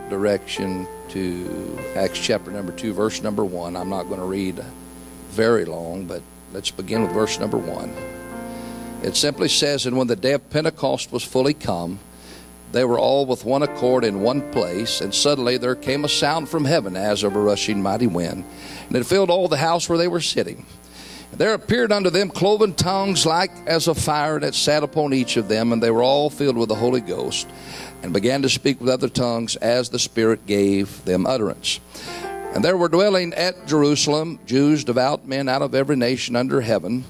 direction to Acts chapter number 2, verse number 1. I'm not going to read very long, but let's begin with verse number 1. It simply says, "And when the day of Pentecost was fully come, they were all with one accord in one place, and suddenly there came a sound from heaven as of a rushing mighty wind, and it filled all the house where they were sitting. And there appeared unto them cloven tongues like as of fire, and it sat upon each of them, and they were all filled with the Holy Ghost, and began to speak with other tongues as the Spirit gave them utterance. And there were dwelling at Jerusalem Jews, devout men out of every nation under heaven.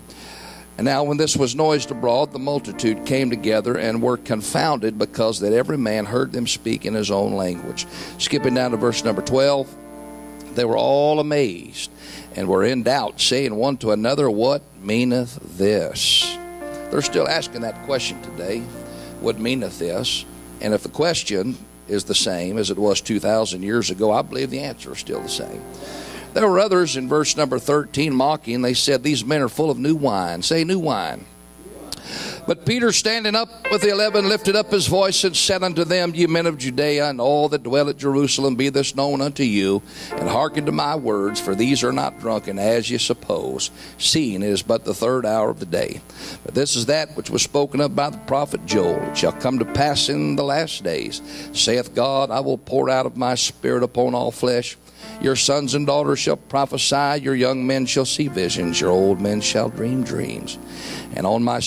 And now when this was noised abroad, the multitude came together and were confounded, because that every man heard them speak in his own language." Skipping down to verse number 12. "They were all amazed and were in doubt, saying one to another, What meaneth this?" They're still asking that question today. What meaneth this? And if the question is the same as it was 2,000 years ago, I believe the answer is still the same. There were others in verse number 13 mocking. They said, "These men are full of new wine." Say, new wine. "But Peter, standing up with the 11, lifted up his voice and said unto them, Ye men of Judea, and all that dwell at Jerusalem, be this known unto you, and hearken to my words, for these are not drunken, as ye suppose, seeing it is but the 3rd hour of the day. But this is that which was spoken of by the prophet Joel. It shall come to pass in the last days, saith God, I will pour out of my Spirit upon all flesh. Your sons and daughters shall prophesy, your young men shall see visions, your old men shall dream dreams. And on my